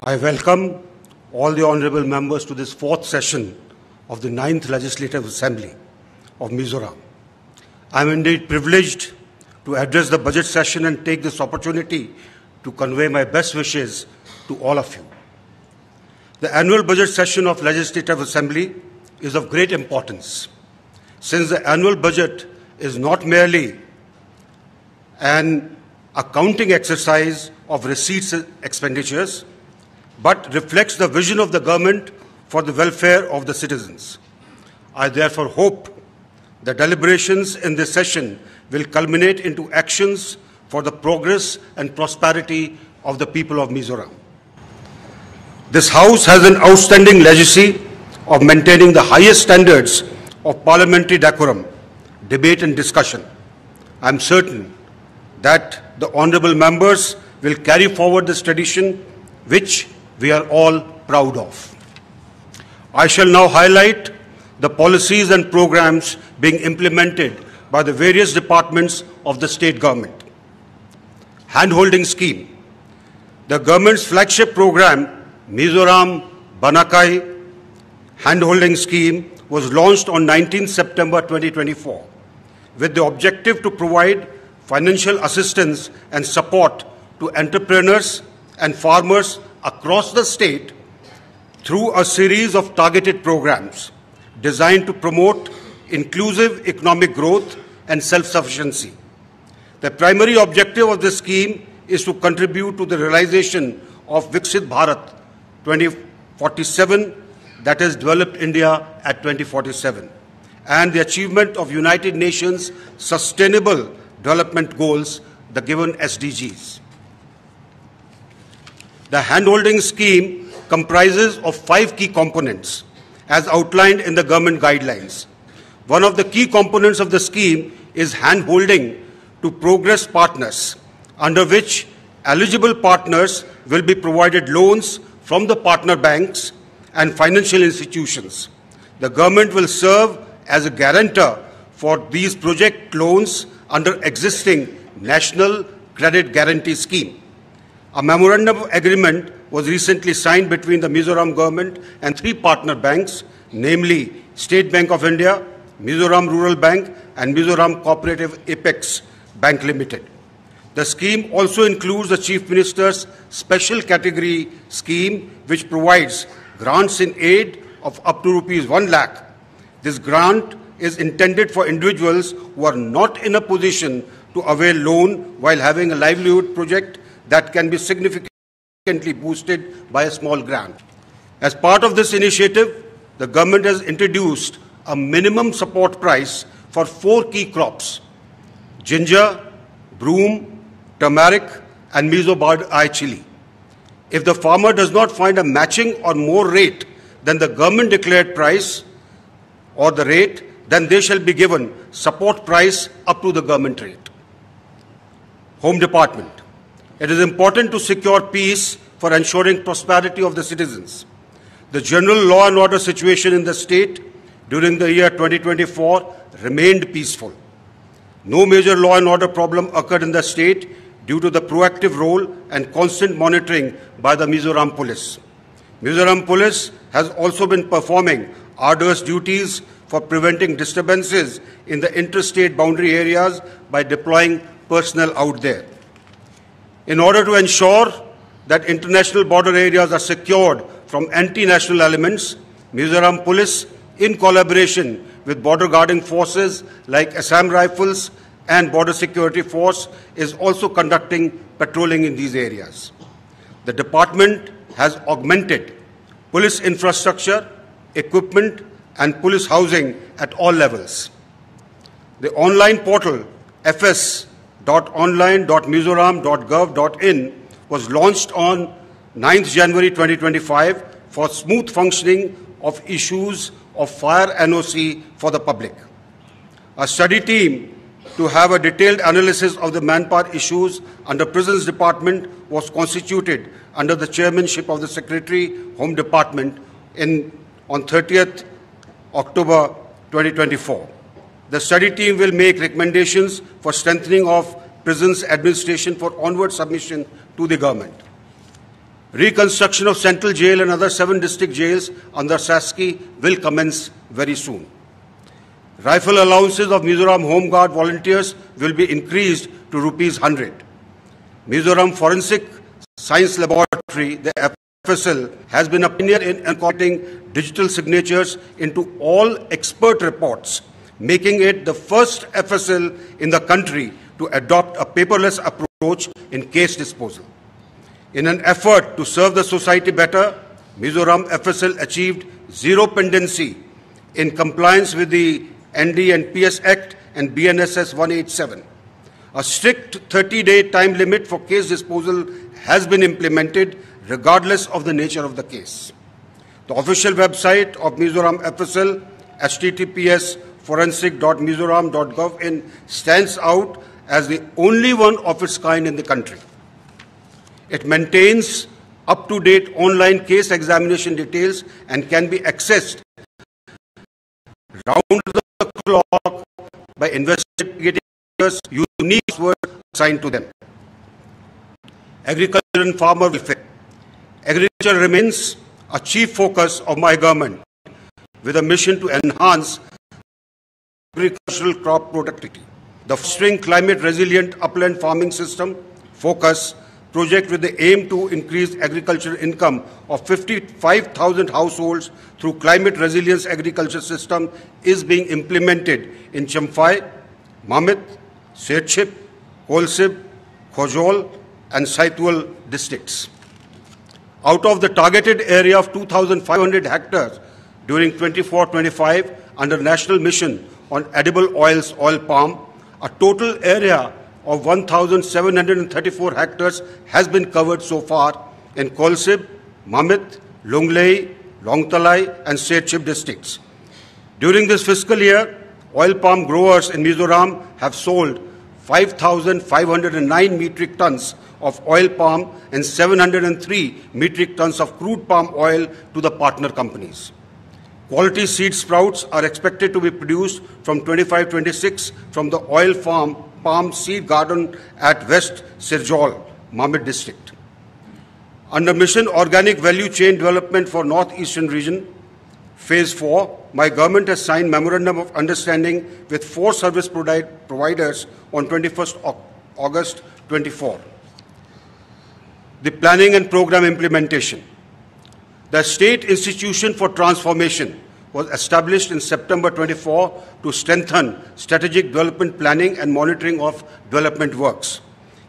I welcome all the honourable members to this fourth session of the 9th Legislative Assembly of Mizoram. I am indeed privileged to address the budget session and take this opportunity to convey my best wishes to all of you. The annual budget session of Legislative Assembly is of great importance, since the annual budget is not merely an accounting exercise of receipts and expenditures, but reflects the vision of the government for the welfare of the citizens. I therefore hope the deliberations in this session will culminate into actions for the progress and prosperity of the people of Mizoram. This House has an outstanding legacy of maintaining the highest standards of parliamentary decorum, debate and discussion. I am certain that the honourable members will carry forward this tradition, which we are all proud of. I shall now highlight the policies and programs being implemented by the various departments of the state government. Handholding scheme. The government's flagship program, Mizoram Banakai Handholding Scheme, was launched on 19 September 2024 with the objective to provide financial assistance and support to entrepreneurs and farmers across the state through a series of targeted programs designed to promote inclusive economic growth and self-sufficiency. The primary objective of this scheme is to contribute to the realization of Viksit Bharat 2047, that is, Developed India at 2047, and the achievement of United Nations Sustainable Development Goals, the given SDGs. The handholding scheme comprises of 5 key components as outlined in the government guidelines. One of the key components of the scheme is handholding to progress partners, under which eligible partners will be provided loans from the partner banks and financial institutions. The government will serve as a guarantor for these project loans under existing National Credit Guarantee Scheme. A memorandum of agreement was recently signed between the Mizoram government and 3 partner banks, namely State Bank of India, Mizoram Rural Bank, and Mizoram Cooperative Apex Bank Limited. The scheme also includes the Chief Minister's Special Category Scheme, which provides grants in aid of up to Rs 1 lakh. This grant is intended for individuals who are not in a position to avail loan while having a livelihood project that can be significantly boosted by a small grant. As part of this initiative, the government has introduced a minimum support price for 4 key crops: ginger, broom, turmeric, and Mizo chili. If the farmer does not find a matching or more rate than the government declared price or the rate, then they shall be given support price up to the government rate. Home Department. It is important to secure peace for ensuring prosperity of the citizens. The general law and order situation in the state during the year 2024 remained peaceful. No major law and order problem occurred in the state due to the proactive role and constant monitoring by the Mizoram Police. Mizoram Police has also been performing arduous duties for preventing disturbances in the interstate boundary areas by deploying personnel out there. In order to ensure that international border areas are secured from anti-national elements, Mizoram Police, in collaboration with border guarding forces like Assam Rifles and Border Security Force, is also conducting patrolling in these areas. The department has augmented police infrastructure, equipment, and police housing at all levels. The online portal fs.online.mizoram.gov.in was launched on 9th January 2025 for smooth functioning of issues of fire NOC for the public. A study team to have a detailed analysis of the manpower issues under Prisons Department was constituted under the chairmanship of the Secretary, Home Department on 30th October 2024. The study team will make recommendations for strengthening of prisons administration for onward submission to the government. Reconstruction of Central Jail and other 7 district jails under SASCI will commence very soon. Rifle allowances of Mizoram Home Guard volunteers will be increased to Rs 100. Mizoram Forensic Science Laboratory, the FSL, has been a pioneer in incorporating digital signatures into all expert reports, making it the first FSL in the country to adopt a paperless approach in case disposal. In an effort to serve the society better, Mizoram FSL achieved zero pendency in compliance with the ND and PS Act and BNSS 187. A strict 30-day time limit for case disposal has been implemented regardless of the nature of the case. The official website of Mizoram FSL, https://forensic.mizoram.gov.in, stands out as the only one of its kind in the country. It maintains up-to-date online case examination details and can be accessed round the clock by investigators unique password assigned to them. Agriculture and farmer welfare. Agriculture remains a chief focus of my government with a mission to enhance agricultural crop productivity. The Fostering Climate Resilient Upland Farming System Focus project with the aim to increase agricultural income of 55,000 households through climate resilience agriculture system is being implemented in Champhai, Mamit, Serchhip, Kolsib, Khojol and Saitwal districts. Out of the targeted area of 2,500 hectares during 24-25 under National Mission on Edible Oils Oil Palm, a total area of 1,734 hectares has been covered so far in Kolsib, Mamit, Lunglei, Longtalai and Serchhip districts. During this fiscal year, oil palm growers in Mizoram have sold 5,509 metric tons of oil palm and 703 metric tons of crude palm oil to the partner companies. Quality seed sprouts are expected to be produced from 25-26 from the oil farm palm seed garden at West Sirjol, Mamit district. Under Mission Organic Value Chain Development for Northeastern Region, Phase 4, my government has signed Memorandum of Understanding with 4 service providers on 21st August 24. The planning and program implementation. The State Institution for Transformation was established in September 24 to strengthen strategic development planning and monitoring of development works.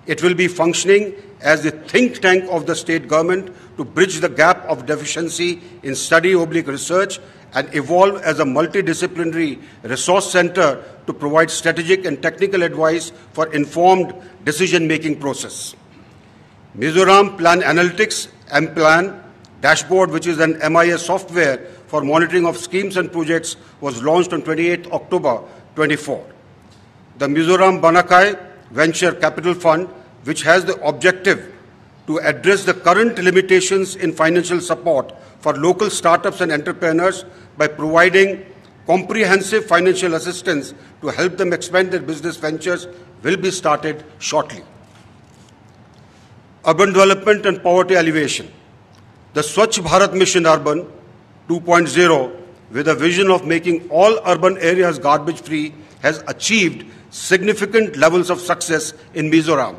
It will be functioning as the think tank of the state government to bridge the gap of deficiency in study/research and evolve as a multidisciplinary resource center to provide strategic and technical advice for informed decision-making process. Mizoram Plan Analytics M-Plan dashboard, which is an MIS software for monitoring of schemes and projects, was launched on 28 October 24. The Mizoram Banakai Venture Capital Fund, which has the objective to address the current limitations in financial support for local startups and entrepreneurs by providing comprehensive financial assistance to help them expand their business ventures, will be started shortly. Urban development and poverty alleviation. The Swachh Bharat Mission Urban 2.0, with a vision of making all urban areas garbage-free, has achieved significant levels of success in Mizoram,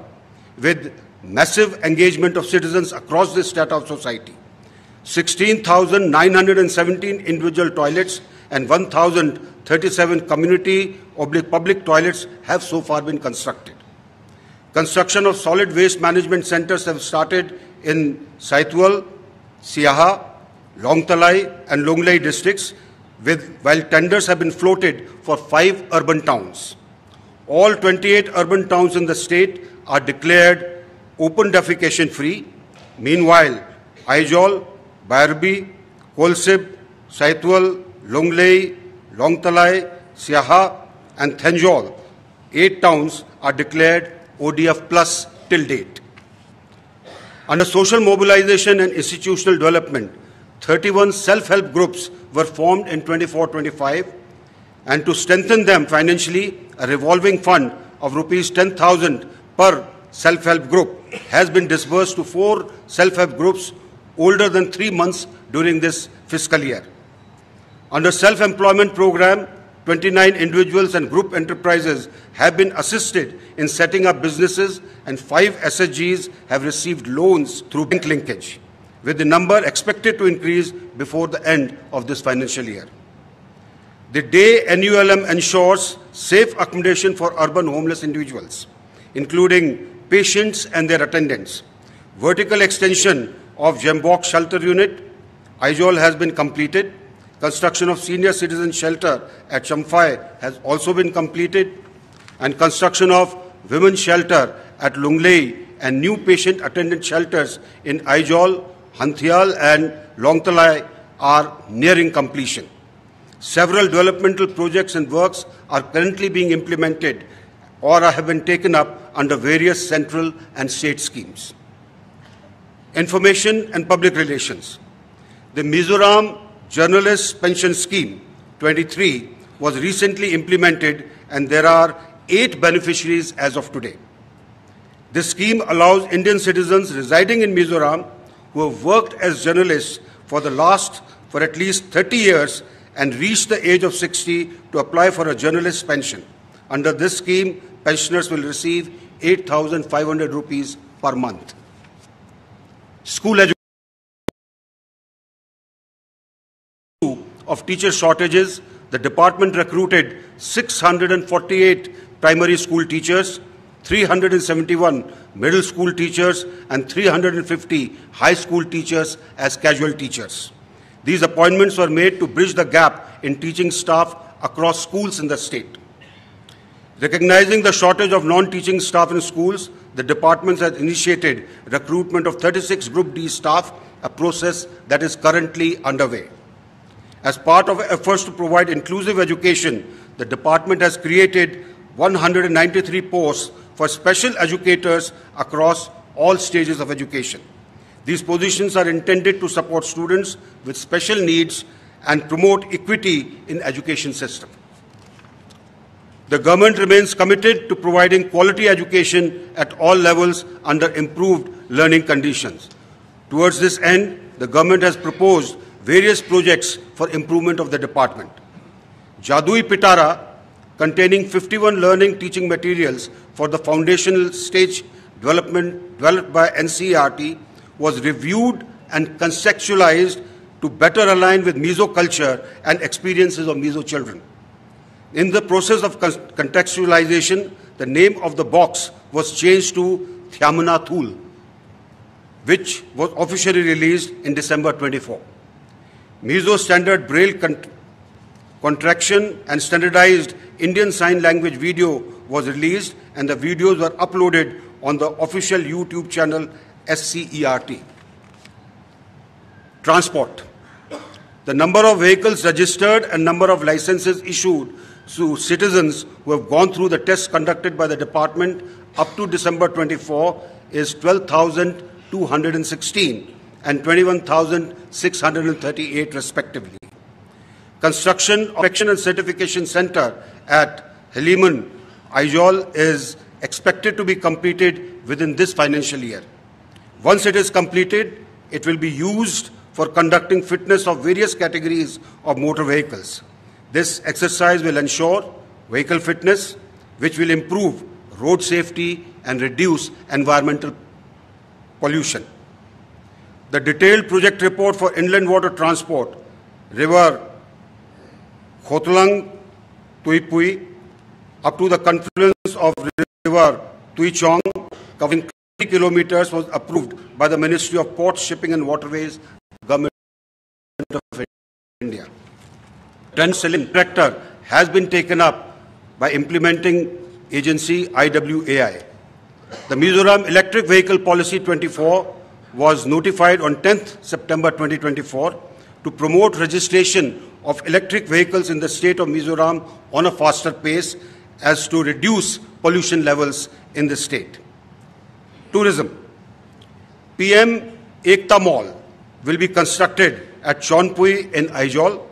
with massive engagement of citizens across this strata of society. 16,917 individual toilets and 1,037 community/public toilets have so far been constructed. Construction of solid waste management centers have started in Saitwal, Siaha, Longtalai and Lunglei districts, while tenders have been floated for 5 urban towns. All 28 urban towns in the state are declared open defecation free. Meanwhile, Aijol, Bairbi, Kolsib, Saitwal, Lunglei, Longtalai, Siaha and Thenjol, 8 towns are declared ODF plus till date. Under social mobilization and institutional development, 31 self-help groups were formed in 24-25, and to strengthen them financially, a revolving fund of Rs 10,000 per self-help group has been disbursed to 4 self-help groups older than 3 months during this fiscal year. Under self-employment program, 29 individuals and group enterprises have been assisted in setting up businesses, and 5 SHGs have received loans through bank linkage, with the number expected to increase before the end of this financial year. The day NULM ensures safe accommodation for urban homeless individuals, including patients and their attendants. Vertical extension of Jembok shelter unit, Aizol, has been completed. Construction of senior citizen shelter at Champhai has also been completed, and construction of women's shelter at Lunglei and new patient attendant shelters in Aizol, Hanthial and Longtalai are nearing completion. Several developmental projects and works are currently being implemented or have been taken up under various central and state schemes. Information and public relations. The Mizoram Journalist Pension Scheme 23 was recently implemented, and there are 8 beneficiaries as of today. This scheme allows Indian citizens residing in Mizoram who have worked as journalists for at least 30 years and reached the age of 60 to apply for a journalist pension. Under this scheme, pensioners will receive 8,500 rupees per month. School education. Of teacher shortages, the department recruited 648 primary school teachers, 371 middle school teachers, and 350 high school teachers as casual teachers. These appointments were made to bridge the gap in teaching staff across schools in the state. Recognizing the shortage of non-teaching staff in schools, the department has initiated recruitment of 36 Group D staff, a process that is currently underway. As part of efforts to provide inclusive education, the department has created 193 posts for special educators across all stages of education. These positions are intended to support students with special needs and promote equity in education system. The government remains committed to providing quality education at all levels under improved learning conditions. Towards this end, the government has proposed various projects for improvement of the department. Jadui Pitara, containing 51 learning teaching materials for the foundational stage developed by NCERT, was reviewed and conceptualized to better align with Mizo culture and experiences of Mizo children. In the process of contextualization, the name of the box was changed to Thyamana Thul, which was officially released in December 24. Mizo Standard Braille contraction and standardized Indian Sign Language video was released, and the videos were uploaded on the official YouTube channel SCERT. Transport. The number of vehicles registered and number of licenses issued to citizens who have gone through the tests conducted by the department up to December 24 is 12,216 and 21,638 respectively. Construction of Inspection and Certification Center at Heliman, Aizol is expected to be completed within this financial year. Once it is completed, it will be used for conducting fitness of various categories of motor vehicles. This exercise will ensure vehicle fitness, which will improve road safety and reduce environmental pollution. The detailed project report for inland water transport, river Khotlang Tuipui, up to the confluence of river Tuichong, covering 20 kilometers, was approved by the Ministry of Ports, Shipping and Waterways, Government of India. Trend-selling tractor has been taken up by implementing agency IWAI. The Mizoram Electric Vehicle Policy 24 was notified on 10th September 2024 to promote registration of electric vehicles in the state of Mizoram on a faster pace as to reduce pollution levels in the state. Tourism. PM Ekta Mall will be constructed at Chaunpui in Aizol.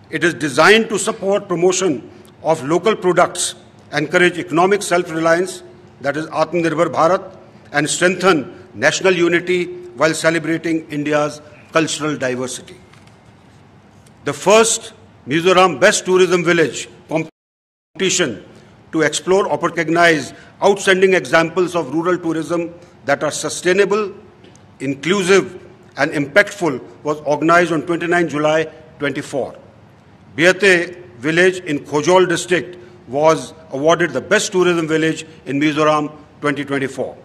It is designed to support promotion of local products, encourage economic self-reliance, that is Atmanirbhar Bharat, and strengthen national unity while celebrating India's cultural diversity. The first Mizoram Best Tourism Village competition to explore or recognize outstanding examples of rural tourism that are sustainable, inclusive, and impactful was organized on 29 July 24. Biate village in Khojol district was awarded the Best Tourism Village in Mizoram 2024.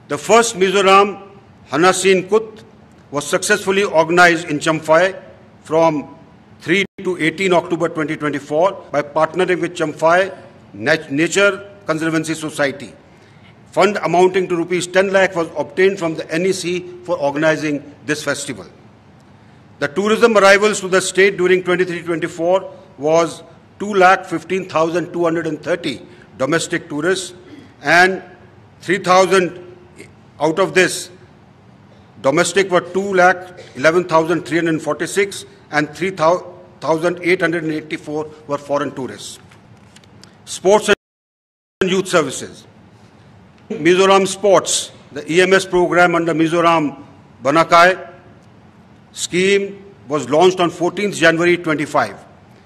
The first Mizoram Hanasin Kut was successfully organized in Champhai from 3 to 18 October 2024 by partnering with Champhai Nature Conservancy Society. Fund amounting to rupees 10 lakh was obtained from the NEC for organizing this festival. The tourism arrivals to the state during 23-24 was 2,15,230 domestic tourists, and 3,000 out of this domestic were 2,11,346 and 3,884 were foreign tourists. Sports and youth services. Mizoram Sports, the EMS program under Mizoram Banakai scheme was launched on 14th January 25,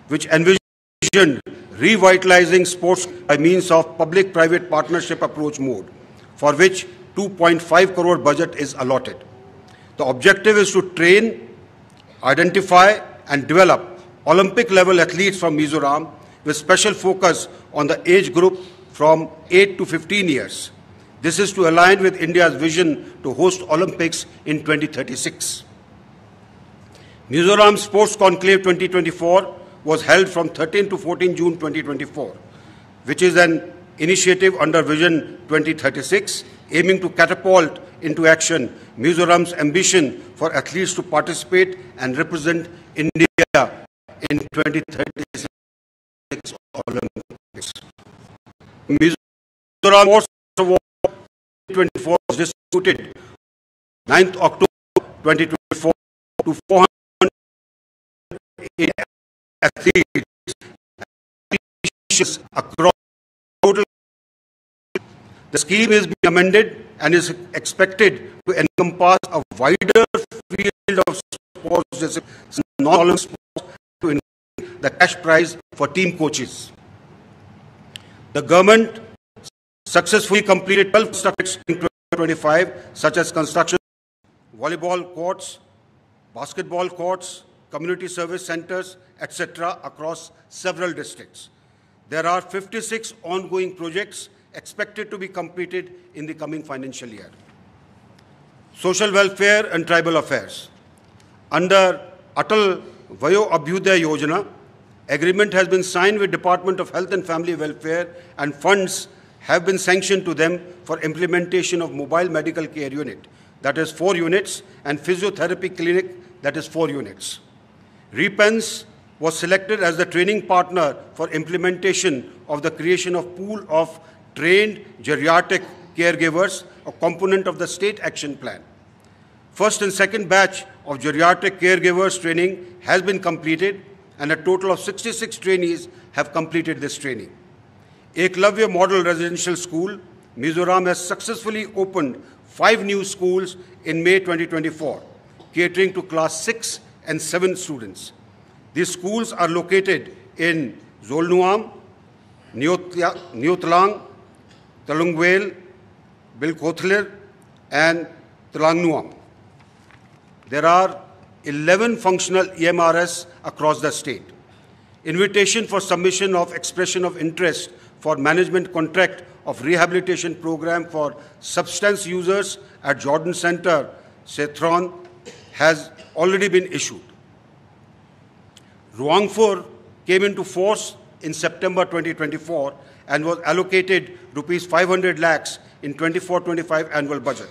which envisioned revitalizing sports by means of public-private partnership approach mode, for which 2.5 crore budget is allotted. The objective is to train, identify and develop Olympic-level athletes from Mizoram with special focus on the age group from 8 to 15 years. This is to align with India's vision to host Olympics in 2036. Mizoram Sports Conclave 2024 was held from 13 to 14 June 2024, which is an initiative under Vision 2036, aiming to catapult into action Mizoram's ambition for athletes to participate and represent India in 2036 Olympics. Mizoram Sports Award 2024 was distributed 9th October 2024 to 408 athletes across total. The scheme is being amended and is expected to encompass a wider field of sports disciplines, non-Olympic sports, to increase the cash prize for team coaches. The government successfully completed 12 constructions in 2025, such as construction of volleyball courts, basketball courts, community service centers, etc. across several districts. There are 56 ongoing projects expected to be completed in the coming financial year. Social welfare and tribal affairs. Under Atal Vayo Abhyudaya Yojana, agreement has been signed with Department of Health and Family Welfare, and funds have been sanctioned to them for implementation of mobile medical care unit, that is 4 units, and physiotherapy clinic, that is 4 units. Repens was selected as the training partner for implementation of the creation of pool of trained geriatric caregivers, a component of the state action plan. First and second batch of geriatric caregivers training has been completed, and a total of 66 trainees have completed this training. Eklavya Model Residential School, Mizoram has successfully opened 5 new schools in May 2024, catering to class 6 and 7 students. These schools are located in Zolnuam, Neotlang, Talungwel, Bilkothlir, and Talangnuam. There are 11 functional EMRS across the state. Invitation for submission of expression of interest for management contract of rehabilitation program for substance users at Jordan Center, Sethron, has already been issued. Ruangpur came into force in September 2024 and was allocated rupees 500 lakhs in 24-25 annual budget.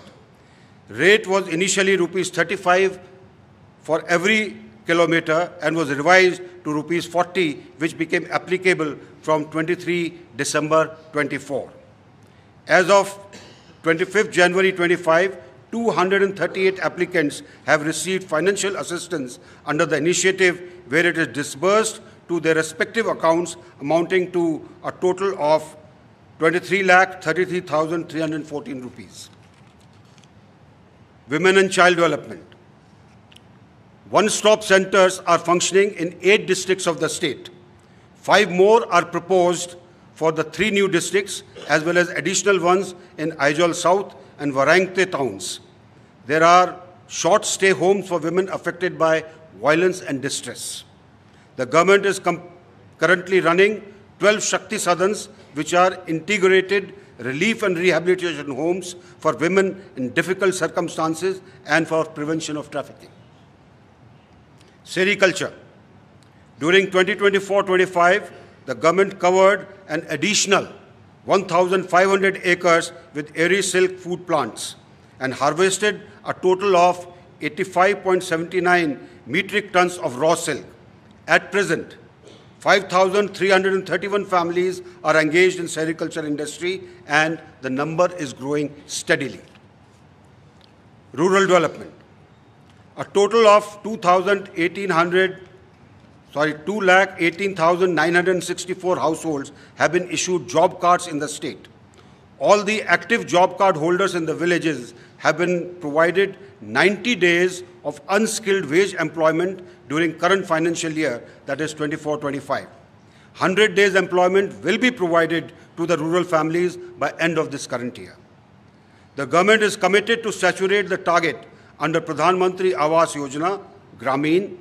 Rate was initially rupees 35 for every kilometer and was revised to rupees 40, which became applicable from 23 December 24. As of 25th January 25, 238 applicants have received financial assistance under the initiative, where it is disbursed to their respective accounts, amounting to a total of 23,33,314 rupees. Women and child development. One-stop centers are functioning in 8 districts of the state. 5 more are proposed for the 3 new districts, as well as additional ones in Aizawl South and Varangte towns. There are short stay homes for women affected by violence and distress. The government is currently running 12 Shakti Sadhans, which are integrated relief and rehabilitation homes for women in difficult circumstances and for prevention of trafficking. Sericulture. During 2024-25, the government covered an additional 1,500 acres with Airy Silk food plants and harvested a total of 85.79 metric tons of raw silk. At present, 5,331 families are engaged in sericulture industry, and the number is growing steadily. Rural development. A total of 218,964 households have been issued job cards in the state. All the active job card holders in the villages have been provided 90 days of unskilled wage employment during current financial year, that is 24-25. 100 days employment will be provided to the rural families by end of this current year. The government is committed to saturate the target under Pradhan Mantri Awas Yojana, Grameen.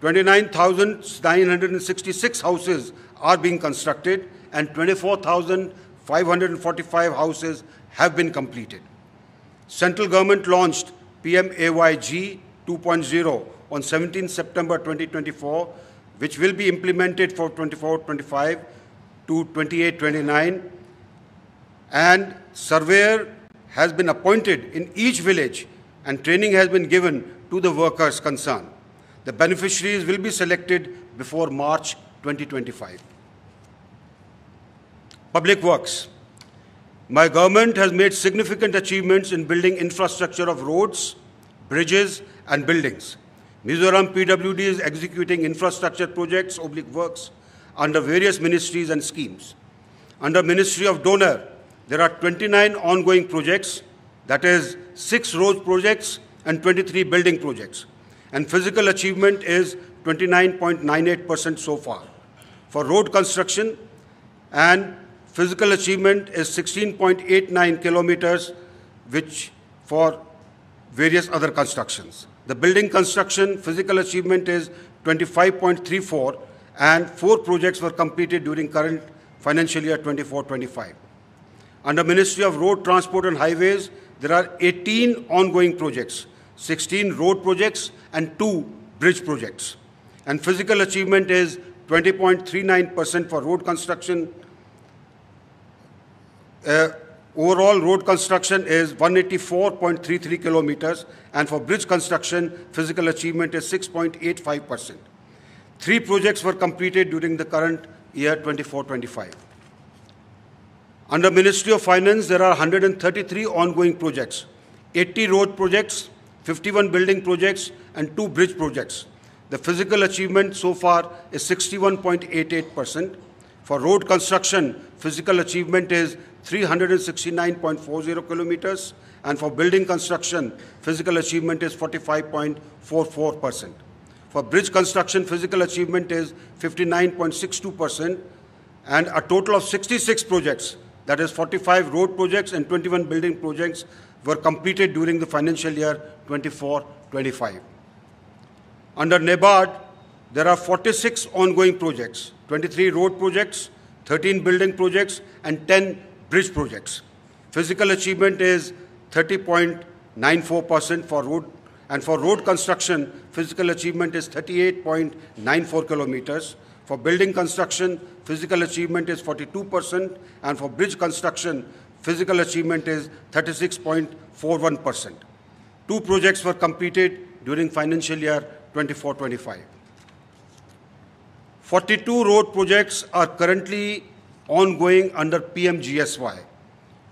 29,966 houses are being constructed and 24,545 houses have been completed. Central government launched PMAYG 2.0 on 17 September 2024, which will be implemented for 24-25 to 28-29, and surveyor has been appointed in each village and training has been given to the workers concerned. The beneficiaries will be selected before March 2025. Public works. My government has made significant achievements in building infrastructure of roads, bridges, and buildings. Mizoram PWD is executing infrastructure projects, works, under various ministries and schemes. Under Ministry of Donor, there are 29 ongoing projects, that is 6 road projects and 23 building projects. And physical achievement is 29.98% so far. For road construction, and physical achievement is 16.89 kilometers, which for various other constructions. The building construction physical achievement is 25.34, and 4 projects were completed during current financial year 24-25. Under Ministry of Road Transport and Highways, there are 18 ongoing projects, 16 road projects and 2 bridge projects. And physical achievement is 20.39% for road construction. Overall road construction is 184.33 kilometers, and for bridge construction, physical achievement is 6.85%. 3 projects were completed during the current year 24-25. Under Ministry of Finance, there are 133 ongoing projects, 80 road projects, 51 building projects, and 2 bridge projects. The physical achievement so far is 61.88%. For road construction, physical achievement is 369.40 kilometers, and for building construction, physical achievement is 45.44%. For bridge construction, physical achievement is 59.62%, and a total of 66 projects, that is 45 road projects and 21 building projects, were completed during the financial year 24-25. Under NABARD, there are 46 ongoing projects, 23 road projects, 13 building projects, and 10 bridge projects. Physical achievement is 30.94% for road, and for road construction, physical achievement is 38.94 kilometers. For building construction, physical achievement is 42%, and for bridge construction, physical achievement is 36.41%. 2 projects were completed during financial year 24-25. 42 road projects are currently ongoing under PMGSY.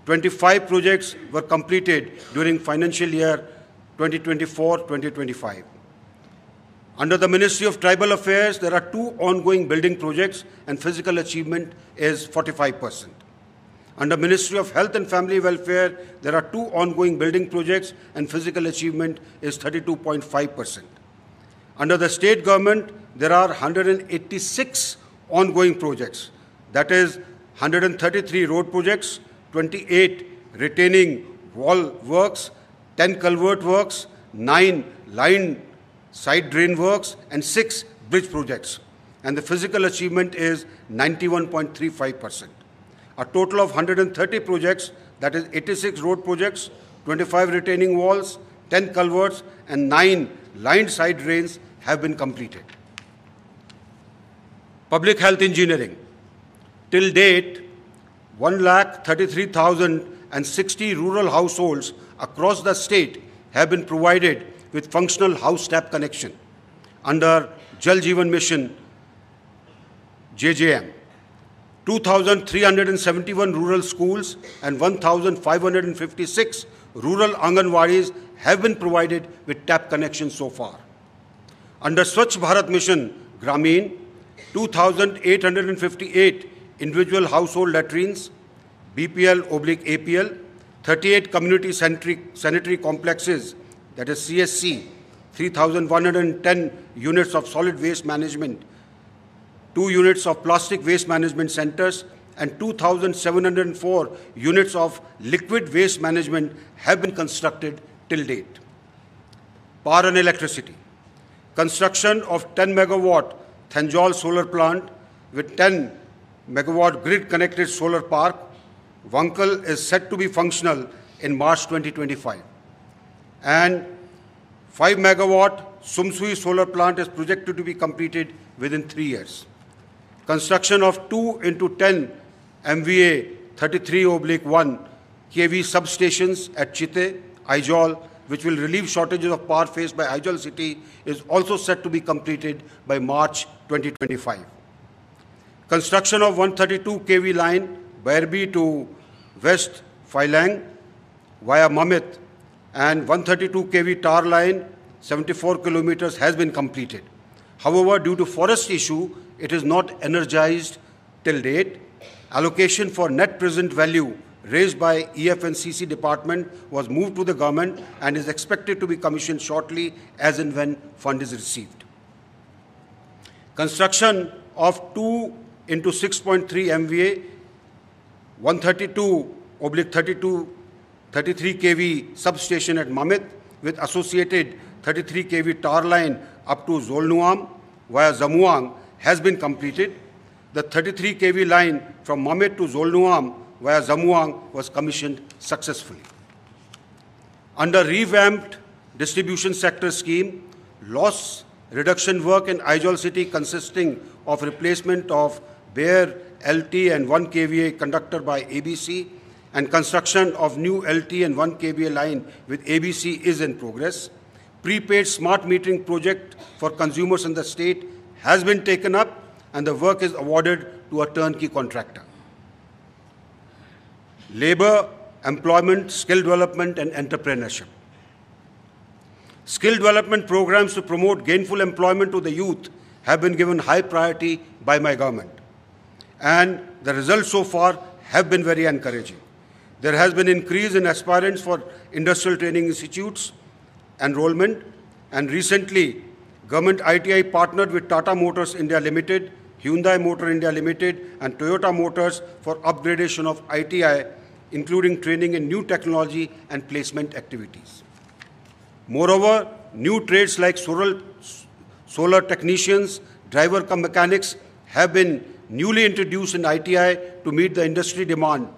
25 projects were completed during financial year 2024-2025. Under the Ministry of Tribal Affairs, there are 2 ongoing building projects and physical achievement is 45%. Under Ministry of Health and Family Welfare, there are 2 ongoing building projects and physical achievement is 32.5%. Under the state government, there are 186 ongoing projects. That is 133 road projects, 28 retaining wall works, 10 culvert works, 9 line side drain works, and 6 bridge projects. And the physical achievement is 91.35%. A total of 130 projects, that is 86 road projects, 25 retaining walls, 10 culverts, and 9 lined side drains have been completed. Public health engineering. Till date, 1,33,060 rural households across the state have been provided with functional house tap connection under Jal Jeevan Mission JJM. 2,371 rural schools and 1,556 rural Anganwadis have been provided with tap connections so far. Under Swachh Bharat Mission Grameen, 2,858 individual household latrines, BPL/APL, 38 community sanitary complexes, that is CSC, 3,110 units of solid waste management, 2 units of plastic waste management centers, and 2,704 units of liquid waste management have been constructed till date. Power and electricity. Construction of 10 megawatt Thanjol solar plant with 10 megawatt grid-connected solar park, Vankal, is set to be functional in March 2025. And 5 megawatt Sumsui solar plant is projected to be completed within 3 years. Construction of 2 into 10 MVA 33/1 kV substations at Chite, Aizol, which will relieve shortages of power faced by Aizol city, is also set to be completed by March 2025. Construction of 132 kV line Bairbi to West Philang via Mamit and 132 kV tar line 74 kilometers has been completed. However, due to forest issue, it is not energized till date. Allocation for net present value raised by EF&CC department was moved to the government and is expected to be commissioned shortly as and when fund is received. Construction of 2 into 6.3 MVA 132/33 kV substation at Mamit with associated 33 kV tar line up to Zolnuam via Zamuang has been completed. The 33 kV line from Mamit to Zolnuam via Zamuang was commissioned successfully. Under revamped distribution sector scheme, loss reduction work in Aizol city consisting of replacement of bare LT and 1 kVA conductor by ABC and construction of new LT and 1 kVA line with ABC is in progress. Prepaid smart metering project for consumers in the state has been taken up and the work is awarded to a turnkey contractor. Labor, employment, skill development and entrepreneurship. Skill development programs to promote gainful employment to the youth have been given high priority by my government. And the results so far have been very encouraging. There has been increase in aspirants for industrial training institutes enrollment, and recently Government ITI partnered with Tata Motors India Limited, Hyundai Motor India Limited and Toyota Motors for upgradation of ITI, including training in new technology and placement activities. Moreover, new trades like solar technicians, driver cum mechanics have been newly introduced in ITI to meet the industry demand.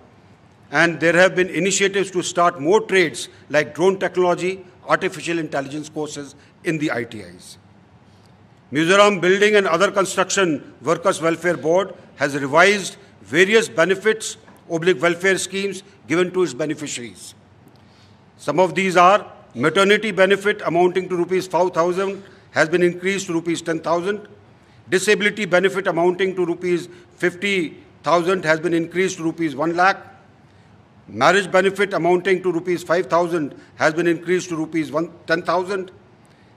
And there have been initiatives to start more trades like drone technology, artificial intelligence courses in the ITIs. Mizoram Building and Other Construction Workers Welfare Board has revised various benefits welfare schemes given to its beneficiaries. Some of these are maternity benefit amounting to Rs 5,000 has been increased to Rs 10,000. Disability benefit amounting to Rs 50,000 has been increased to Rs 1 lakh. Marriage benefit amounting to Rs 5,000 has been increased to Rs 10,000.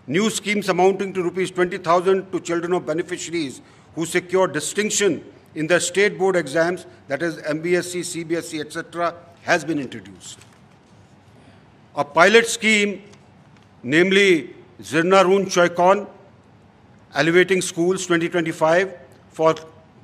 New schemes amounting to Rs 20,000 to children of beneficiaries who secure distinction in the state board exams, that is MBSC, CBSC, etc., has been introduced. A pilot scheme, namely Zirnarun Choikon, Elevating Schools 2025, for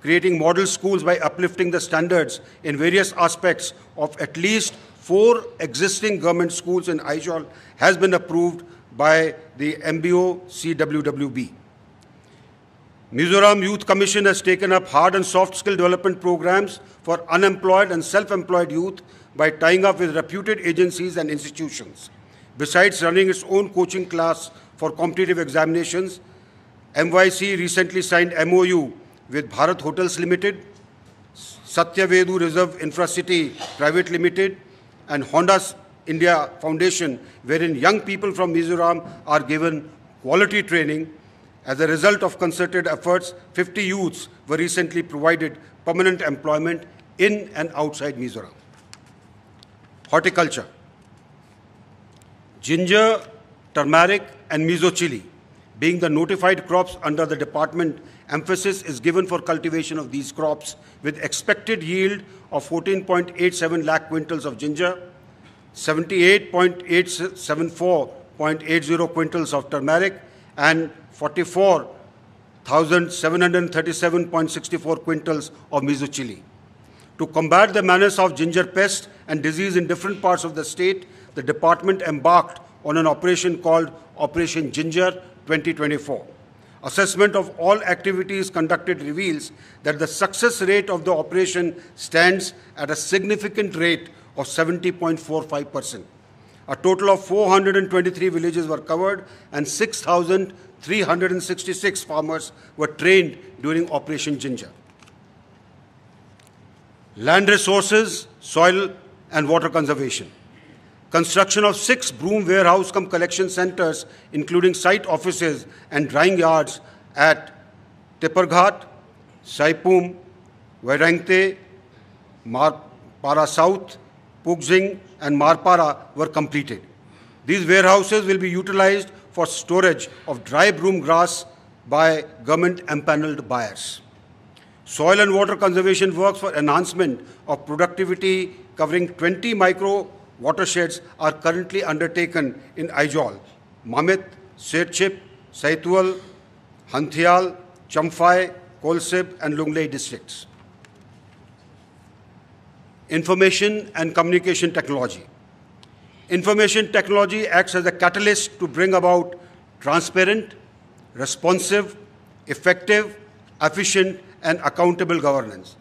creating model schools by uplifting the standards in various aspects of at least 4 existing government schools in Aizawl, has been approved by the MBO CWWB. Mizoram Youth Commission has taken up hard and soft skill development programs for unemployed and self-employed youth by tying up with reputed agencies and institutions. Besides running its own coaching class for competitive examinations, MYC recently signed MOU with Bharat Hotels Limited, Satyavedu Reserve Infracity Private Limited, and Honda India Foundation, wherein young people from Mizoram are given quality training. As a result of concerted efforts, 50 youths were recently provided permanent employment in and outside Mizoram. Horticulture. Ginger, turmeric, and miso chili being the notified crops under the department, emphasis is given for cultivation of these crops with expected yield of 14.87 lakh quintals of ginger, 78.874.80 quintals of turmeric, and 44,737.64 quintals of miso chili. To combat the menace of ginger pest and disease in different parts of the state, the department embarked on an operation called Operation Ginger 2024. Assessment of all activities conducted reveals that the success rate of the operation stands at a significant rate of 70.45%. A total of 423 villages were covered and 6,366 farmers were trained during Operation Ginger. Land resources, soil and water conservation. Construction of 6 broom warehouse cum collection centers, including site offices and drying yards at Tipperghat, Saipum, Vairangte, Marpara South, Pugzing, and Marpara were completed. These warehouses will be utilized for storage of dry broom grass by government empaneled buyers. Soil and water conservation works for enhancement of productivity covering 20 micro watersheds are currently undertaken in Aizawl, Mamit, Serchip, Saitual, Hanthial, Champhai, Kolsib, and Lunglei districts. Information and communication technology. Information technology acts as a catalyst to bring about transparent, responsive, effective, efficient, and accountable governance.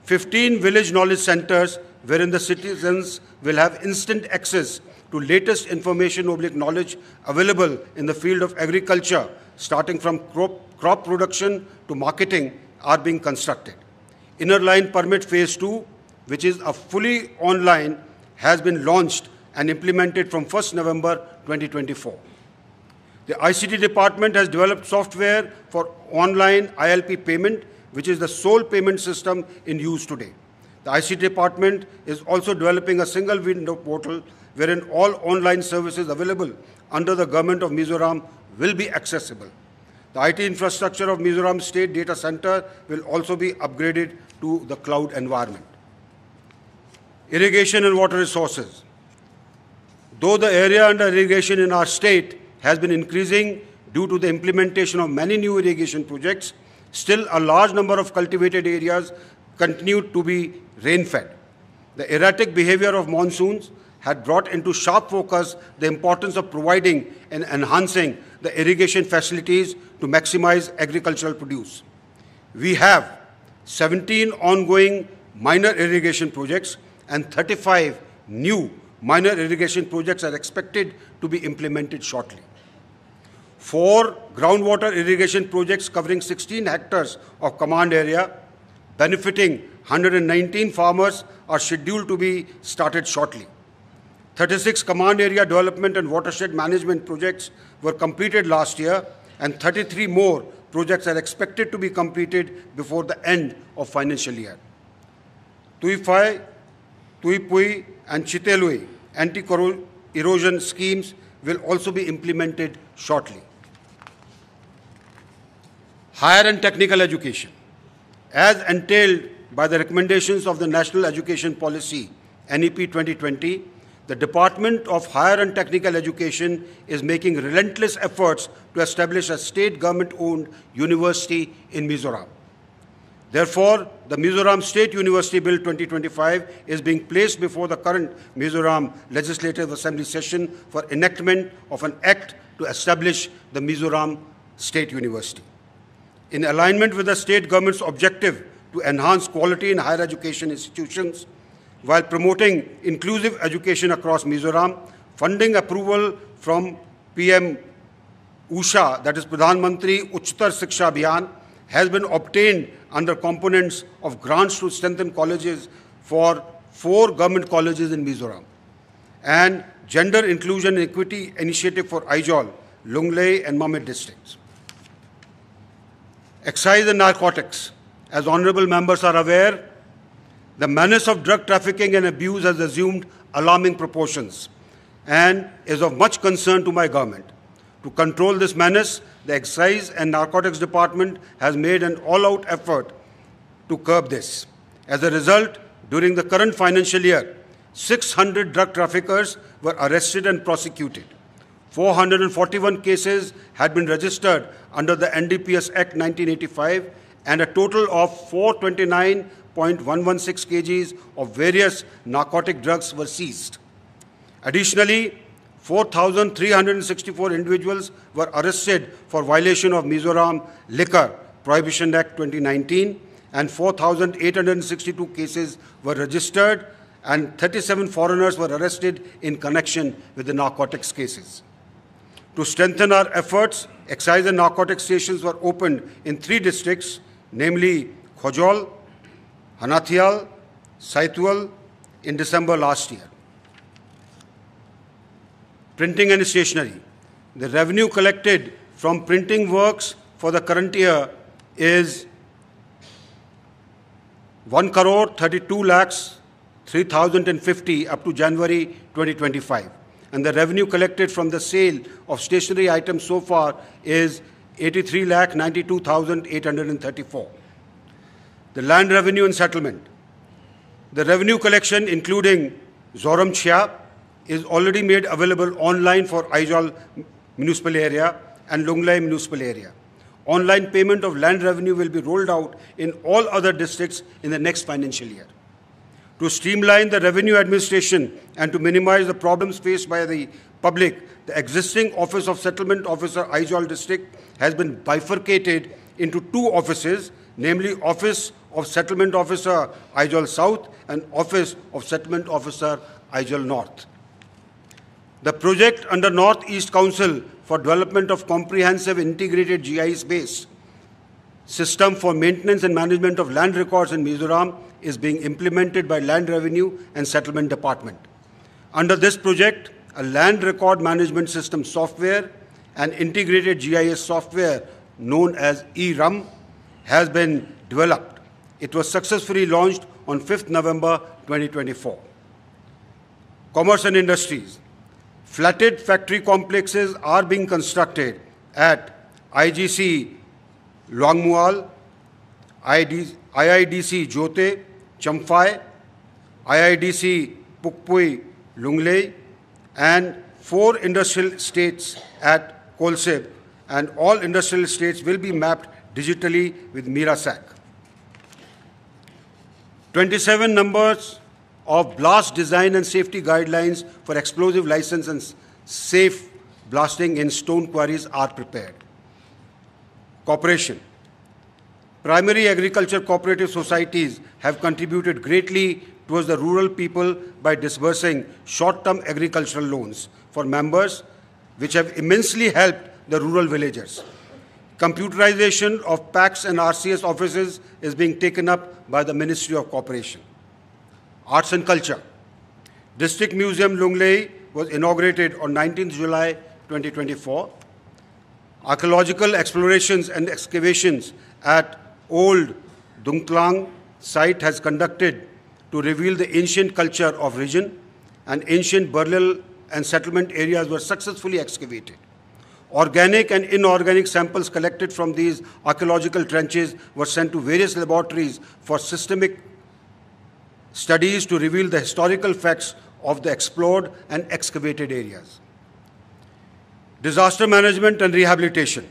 15 village knowledge centers wherein the citizens will have instant access to latest information / knowledge available in the field of agriculture, starting from crop production to marketing, are being constructed. Inner line permit phase 2, which is a fully online, has been launched and implemented from 1st November 2024. The ICT department has developed software for online ILP payment, which is the sole payment system in use today. The ICT department is also developing a single window portal wherein all online services available under the government of Mizoram will be accessible. The IT infrastructure of Mizoram State Data Center will also be upgraded to the cloud environment. Irrigation and water resources. Though the area under irrigation in our state has been increasing due to the implementation of many new irrigation projects, still a large number of cultivated areas continue to be rain-fed. The erratic behavior of monsoons had brought into sharp focus the importance of providing and enhancing the irrigation facilities to maximize agricultural produce. We have 17 ongoing minor irrigation projects and 35 new minor irrigation projects are expected to be implemented shortly. 4 groundwater irrigation projects covering 16 hectares of command area, benefiting 119 farmers, are scheduled to be started shortly. 36 command area development and watershed management projects were completed last year, and 33 more projects are expected to be completed before the end of financial year. Tuifai, Tuipui, and Chitelui anti-erosion schemes will also be implemented shortly. Higher and technical education. As entailed by the recommendations of the National Education Policy, NEP 2020, the Department of Higher and Technical Education is making relentless efforts to establish a state government-owned university in Mizoram. Therefore, the Mizoram State University Bill 2025 is being placed before the current Mizoram Legislative Assembly session for enactment of an act to establish the Mizoram State University. In alignment with the state government's objective to enhance quality in higher education institutions, while promoting inclusive education across Mizoram, funding approval from PM USHA, that is Pradhan Mantri Uchtar Shiksha Abhiyan, has been obtained under components of grants to strengthen colleges for 4 government colleges in Mizoram, and Gender Inclusion and Equity Initiative for Aizawl, Lunglei and Mamit districts. Excise and narcotics. As honourable members are aware, the menace of drug trafficking and abuse has assumed alarming proportions and is of much concern to my government. To control this menace, the Excise and Narcotics Department has made an all-out effort to curb this. As a result, during the current financial year, 600 drug traffickers were arrested and prosecuted. 441 cases had been registered under the NDPS Act 1985, and a total of 429.116 kgs of various narcotic drugs were seized. Additionally, 4,364 individuals were arrested for violation of Mizoram Liquor Prohibition Act 2019, and 4,862 cases were registered, and 37 foreigners were arrested in connection with the narcotics cases. To strengthen our efforts, excise and narcotics stations were opened in 3 districts, namely Khojol, Hanathial, Saitual, in December last year. Printing and stationery. The revenue collected from printing works for the current year is 1,32,03,050 up to January 2025. And the revenue collected from the sale of stationery items so far is 83,92,834. The land revenue and settlement. The revenue collection, including Mizoram Chia, is already made available online for Aizawl municipal area and Lunglei municipal area. Online payment of land revenue will be rolled out in all other districts in the next financial year. To streamline the revenue administration and to minimize the problems faced by the public, the existing Office of Settlement Officer Aizawl district has been bifurcated into 2 offices, namely Office of Settlement Officer Aizawl South and Office of Settlement Officer Aizawl North. The project under North-East Council for Development of Comprehensive Integrated GIS-based System for Maintenance and Management of Land Records in Mizoram is being implemented by Land Revenue and Settlement Department. Under this project, a land record management system software and integrated GIS software known as eRUM has been developed. It was successfully launched on 5th November 2024. Commerce and industries. Flatted factory complexes are being constructed at IGC Longmual, IIDC Jote, Champhai, IIDC Pukpui Lunglei, and 4 industrial estates at Kolsib, and all industrial estates will be mapped digitally with Mirasac. 27 numbers of blast design and safety guidelines for explosive license and safe blasting in stone quarries are prepared. Cooperation. Primary agriculture cooperative societies have contributed greatly towards the rural people by disbursing short-term agricultural loans for members, which have immensely helped the rural villagers. Computerization of PACS and RCS offices is being taken up by the Ministry of Cooperation. Arts and Culture. District Museum Lunglei was inaugurated on 19th July 2024. Archaeological explorations and excavations at Old Dungtlang site has conducted to reveal the ancient culture of region, and ancient burial and settlement areas were successfully excavated. Organic and inorganic samples collected from these archaeological trenches were sent to various laboratories for systemic studies to reveal the historical facts of the explored and excavated areas. Disaster management and rehabilitation.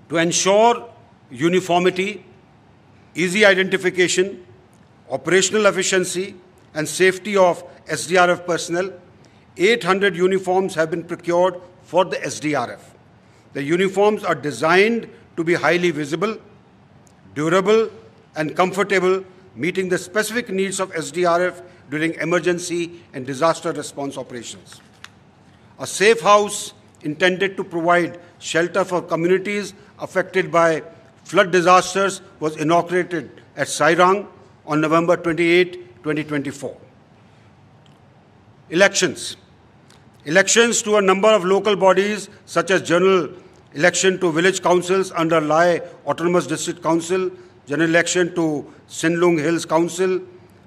To ensure uniformity, easy identification, operational efficiency, and safety of SDRF personnel, 800 uniforms have been procured for the SDRF. The uniforms are designed to be highly visible, durable, and comfortable, meeting the specific needs of SDRF during emergency and disaster response operations. A safe house intended to provide shelter for communities affected by flood disasters was inaugurated at Sairang on November 28, 2024. Elections. Elections to a number of local bodies, such as general election to village councils under Lai Autonomous District Council, general election to Sinlung Hills Council,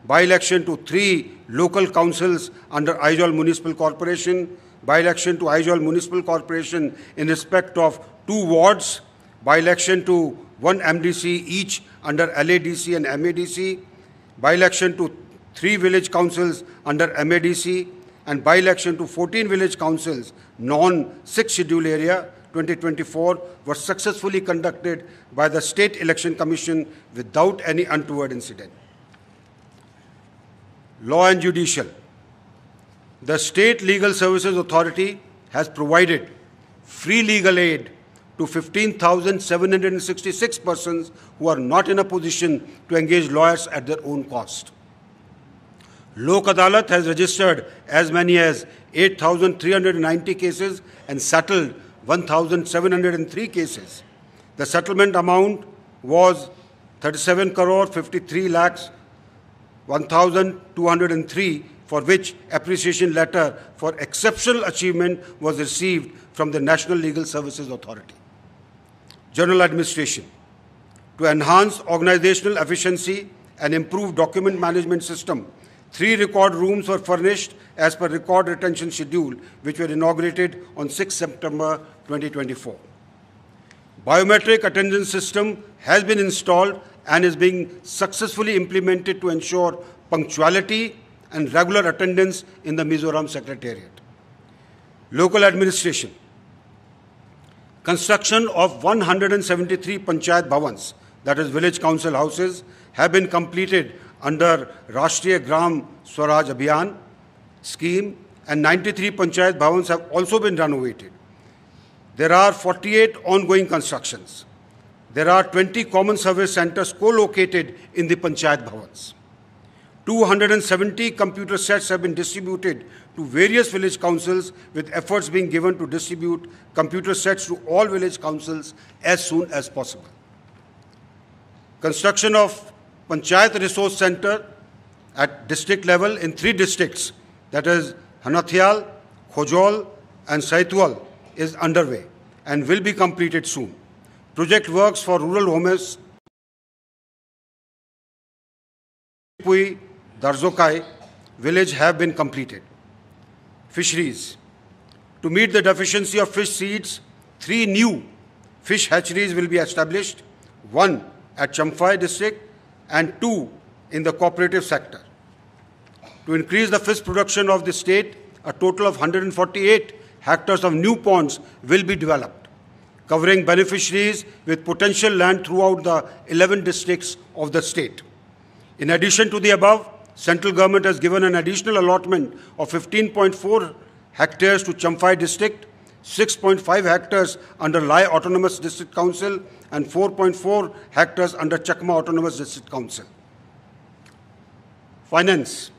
by-election to 3 local councils under Aizawl Municipal Corporation, by-election to Aizawl Municipal Corporation in respect of 2 wards, by-election to 1 MDC each under LADC and MADC, by-election to 3 village councils under MADC, and by-election to 14 village councils, non-6th schedule area, 2024, were successfully conducted by the State Election Commission without any untoward incident. Law and Judicial. The State Legal Services Authority has provided free legal aid to 15,766 persons who are not in a position to engage lawyers at their own cost. Lok Adalat has registered as many as 8,390 cases and settled 1,703 cases. The settlement amount was 37 crore 53 lakhs 1,203, for which appreciation letter for exceptional achievement was received from the National Legal Services Authority. General Administration. To enhance organizational efficiency and improve document management system, 3 record rooms were furnished as per record retention schedule, which were inaugurated on 6 September 2024. Biometric attendance system has been installed and is being successfully implemented to ensure punctuality and regular attendance in the Mizoram Secretariat. Local administration. Construction of 173 Panchayat Bhavans, that is village council houses, have been completed under Rashtriya Gram Swaraj Abhiyan scheme, and 93 Panchayat Bhavans have also been renovated. There are 48 ongoing constructions. There are 20 common service centers co-located in the Panchayat Bhavans. 270 computer sets have been distributed to various village councils, with efforts being given to distribute computer sets to all village councils as soon as possible. Construction of Panchayat Resource Center at district level in 3 districts, that is Hanathial, Khojol and Saitwal, is underway and will be completed soon. Project works for rural homes Pui, Darzokai village have been completed. Fisheries. To meet the deficiency of fish seeds, 3 new fish hatcheries will be established, 1 at Champhai district and 2 in the cooperative sector. To increase the fish production of the state, a total of 148 hectares of new ponds will be developed, covering beneficiaries with potential land throughout the 11 districts of the state. In addition to the above, central government has given an additional allotment of 15.4 hectares to Champhai district, 6.5 hectares under Lai Autonomous District Council and 4.4 hectares under Chakma Autonomous District Council. Finance.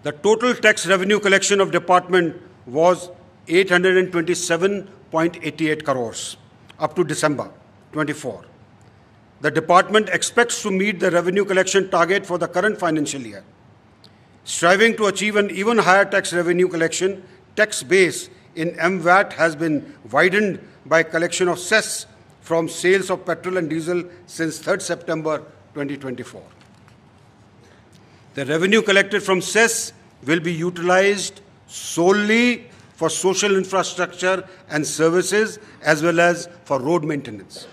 The total tax revenue collection of department was 827.88 crores up to December 24. The department expects to meet the revenue collection target for the current financial year. Striving to achieve an even higher tax revenue collection, tax base in MVAT has been widened by collection of cess from sales of petrol and diesel since 3rd September 2024. The revenue collected from cess will be utilized solely for social infrastructure and services as well as for road maintenance.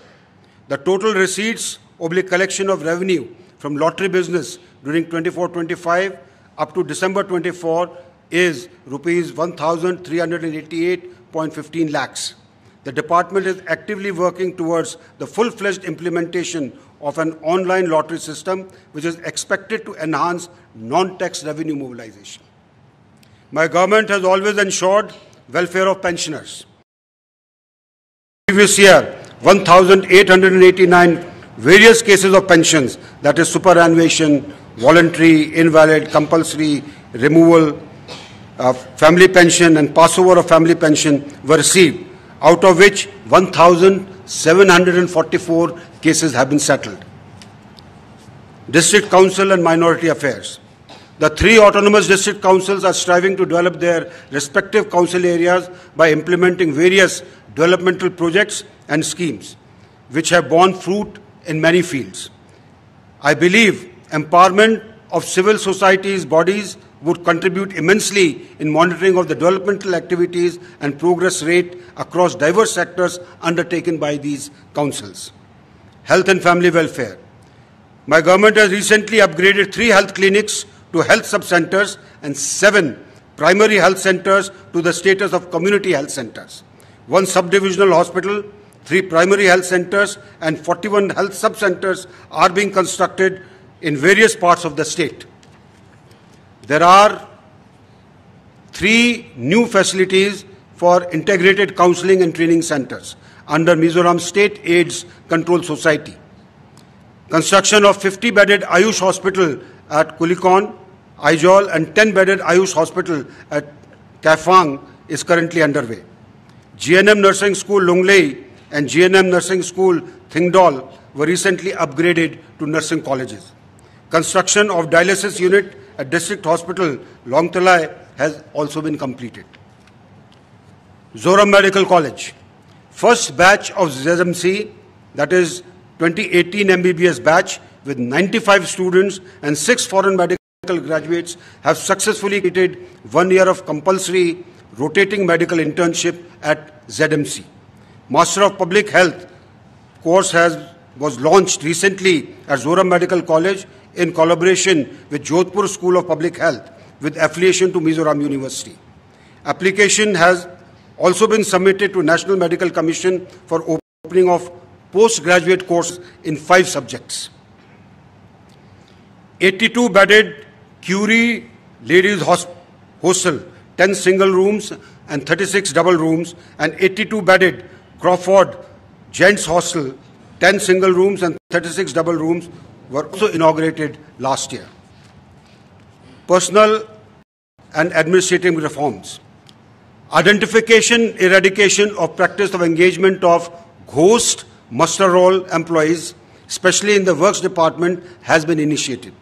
The total receipts collection of revenue from lottery business during 24-25 up to December 24 is rupees 1,388.15 lakhs. The department is actively working towards the full-fledged implementation of an online lottery system which is expected to enhance non-tax revenue mobilization. My government has always ensured welfare of pensioners. Previous year, 1,889 various cases of pensions, that is superannuation, voluntary, invalid, compulsory, removal, family pension and passover of family pension were received, out of which 1,744 cases have been settled. District Council and Minority Affairs. The 3 autonomous district councils are striving to develop their respective council areas by implementing various developmental projects and schemes, which have borne fruit in many fields. I believe empowerment of civil society's bodies would contribute immensely in monitoring of the developmental activities and progress rate across diverse sectors undertaken by these councils. Health and family welfare. My government has recently upgraded 3 health clinics to health sub-centers and 7 primary health centers to the status of community health centers. 1 sub-divisional hospital, 3 primary health centers and 41 health sub-centers are being constructed in various parts of the state. There are 3 new facilities for integrated counseling and training centers under Mizoram State AIDS Control Society. Construction of 50-bedded Ayush Hospital at Kulikon, Aizol and 10-bedded Ayush Hospital at Kaifang is currently underway. GNM Nursing School Longlei and GNM Nursing School Thingdol were recently upgraded to nursing colleges. Construction of dialysis unit at District Hospital Longtalai has also been completed. Mizoram Medical College. First batch of ZMC, that is 2018 MBBS batch with 95 students and 6 foreign medical graduates have successfully completed 1 year of compulsory rotating medical internship at ZMC. Master of Public Health course was launched recently at Mizoram Medical College in collaboration with Jodhpur School of Public Health with affiliation to Mizoram University. Application has also been submitted to National Medical Commission for opening of postgraduate courses in 5 subjects. 82-bedded Curie Ladies Hostel, 10 single rooms and 36 double rooms, and 82-bedded Crawford Gents Hostel, 10 single rooms and 36 double rooms were also inaugurated last year. Personal and administrative reforms. Identification, eradication of practice of engagement of ghost muster roll employees, especially in the works department, has been initiated.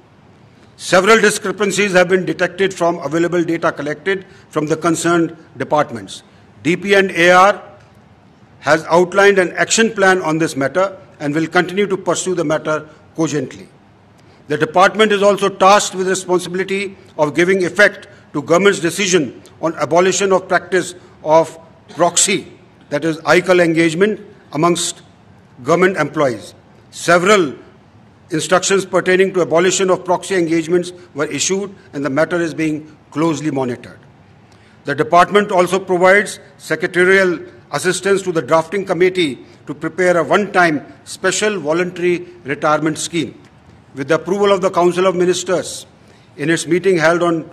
Several discrepancies have been detected from available data collected from the concerned departments. DP and AR has outlined an action plan on this matter and will continue to pursue the matter cogently. The department is also tasked with the responsibility of giving effect to government's decision on abolition of practice of proxy, that is ICAL engagement amongst government employees. Several instructions pertaining to abolition of proxy engagements were issued and the matter is being closely monitored. The department also provides secretarial assistance to the drafting committee to prepare a one-time special voluntary retirement scheme. With the approval of the Council of Ministers in its meeting held on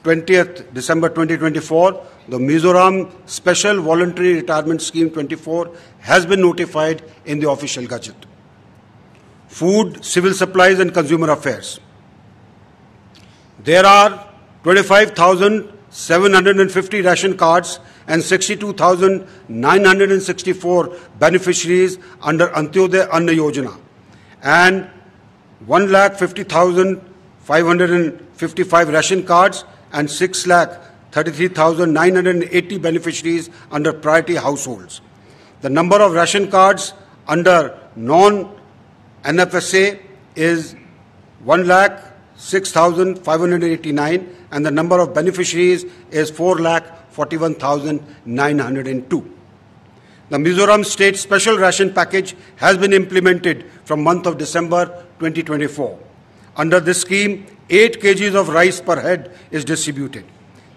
20th December 2024, the Mizoram Special Voluntary Retirement Scheme 24 has been notified in the official gazette. Food, Civil Supplies and Consumer Affairs. There are 25,750 ration cards and 62,964 beneficiaries under Antyodaya Anna Yojana and 1,50,555 ration cards and 6,33,980 beneficiaries under priority households. The number of ration cards under non-NFSA is 1,06,589 and the number of beneficiaries is 4,04,000. 41,902. The Mizoram State Special Ration Package has been implemented from month of December 2024. Under this scheme, 8 kgs of rice per head is distributed.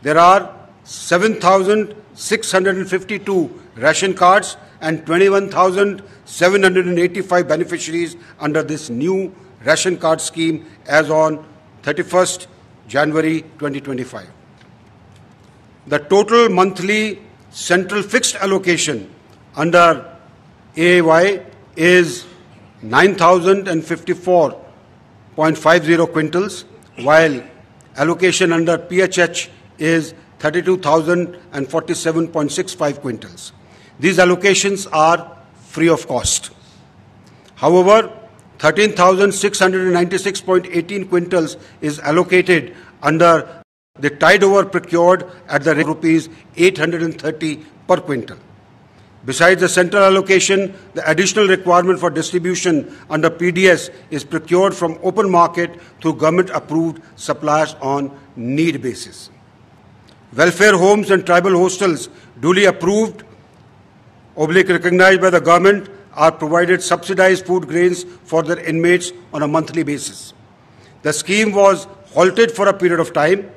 There are 7,652 ration cards and 21,785 beneficiaries under this new ration card scheme as on 31st January 2025. The total monthly central fixed allocation under AAY is 9,054.50 quintals, while allocation under PHH is 32,047.65 quintals. These allocations are free of cost. However, 13,696.18 quintals is allocated under the tide over procured at the rate of rupees 830 per quintal. Besides the central allocation, the additional requirement for distribution under PDS is procured from open market through government-approved suppliers on need basis. Welfare homes and tribal hostels duly approved, recognized by the government, are provided subsidized food grains for their inmates on a monthly basis. The scheme was halted for a period of time.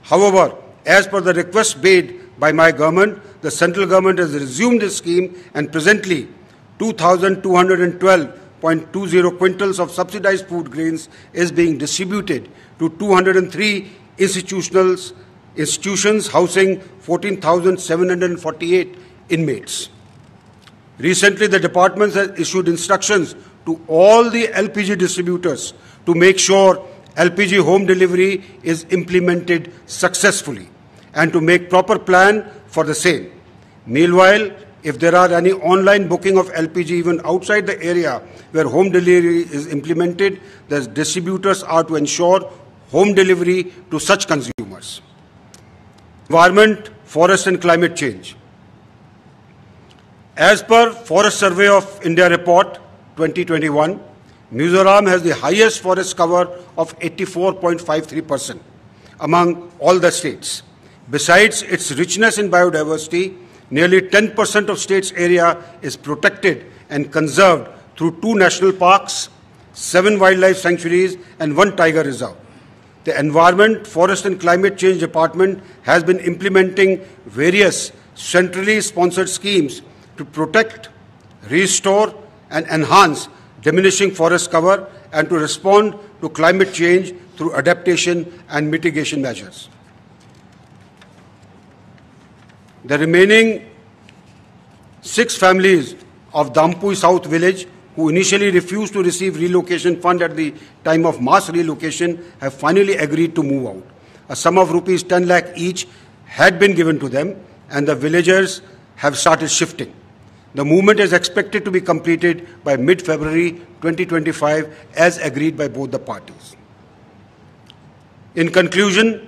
However, as per the request made by my government, the central government has resumed this scheme, and presently 2,212.20 quintals of subsidized food grains is being distributed to 203 institutions housing 14,748 inmates. Recently, the department has issued instructions to all the LPG distributors to make sure LPG home delivery is implemented successfully and to make proper plan for the same. Meanwhile, if there are any online booking of LPG even outside the area where home delivery is implemented, the distributors are to ensure home delivery to such consumers. Environment, forest and climate change. As per Forest Survey of India Report 2021, Mizoram has the highest forest cover of 84.53% among all the states. Besides its richness in biodiversity, nearly 10% of state's area is protected and conserved through 2 national parks, 7 wildlife sanctuaries and 1 tiger reserve. The Environment, Forest and Climate Change Department has been implementing various centrally sponsored schemes to protect, restore and enhance diminishing forest cover and to respond to climate change through adaptation and mitigation measures. The remaining 6 families of Dampui South village who initially refused to receive relocation fund at the time of mass relocation have finally agreed to move out. A sum of rupees 10 lakh each had been given to them and the villagers have started shifting. The movement is expected to be completed by mid-February 2025 as agreed by both the parties. In conclusion,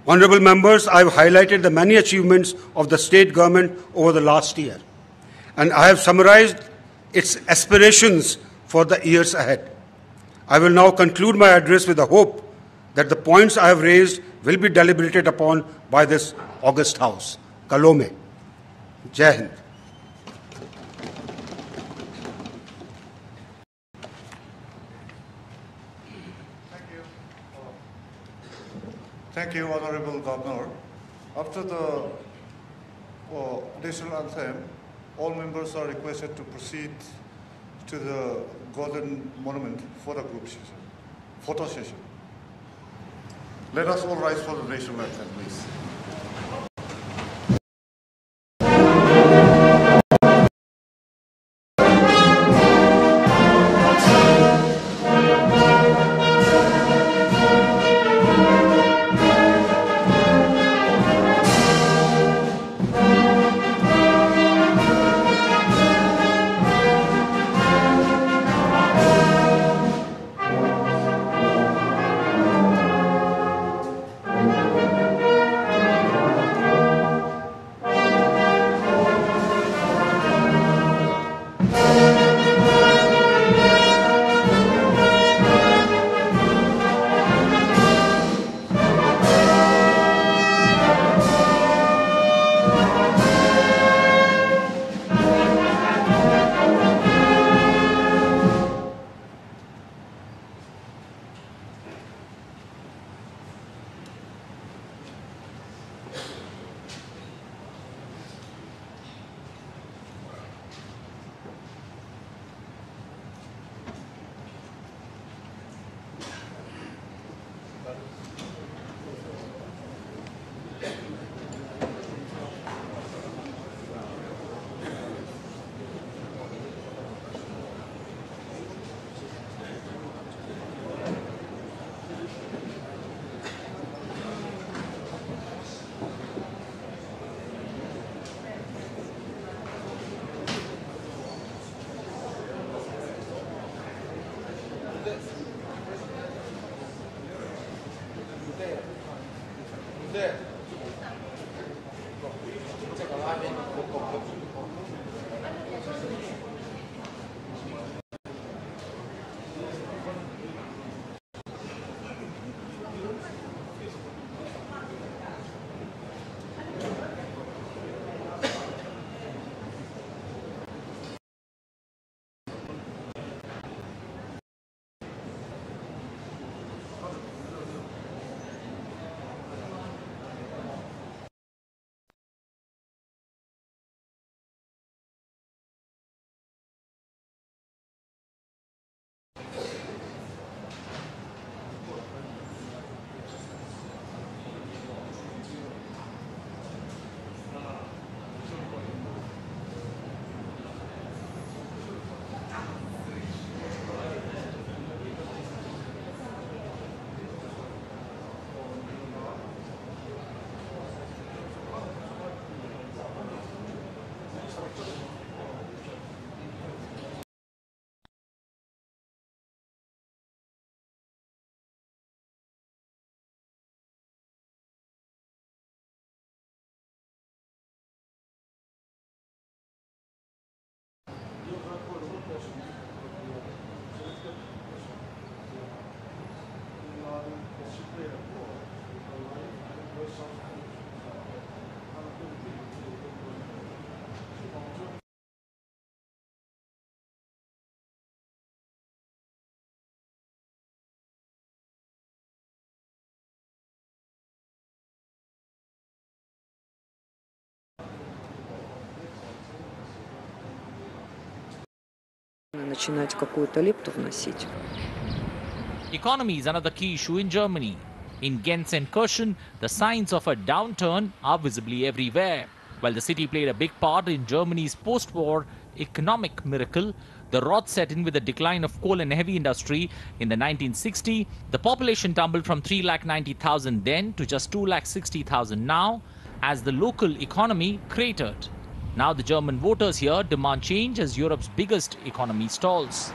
Honorable members, I have highlighted the many achievements of the state government over the last year, and I have summarized its aspirations for the years ahead. I will now conclude my address with the hope that the points I have raised will be deliberated upon by this august House. Kalome. Jai Hind. Thank you, Honorable Governor. After the national anthem, all members are requested to proceed to the Golden Monument for the group session, photo session. Let us all rise for the national anthem, please. Начинать какую-то лепту вносить. Economy is another key issue in Germany. In Gelsenkirchen, the signs of a downturn are visibly everywhere. While the city played a big part in Germany's post-war economic miracle, the rot set in with the decline of coal and heavy industry in the 1960s. The population tumbled from 390,000 then to just 260,000 now, as the local economy cratered. Now the German voters here demand change as Europe's biggest economy stalls.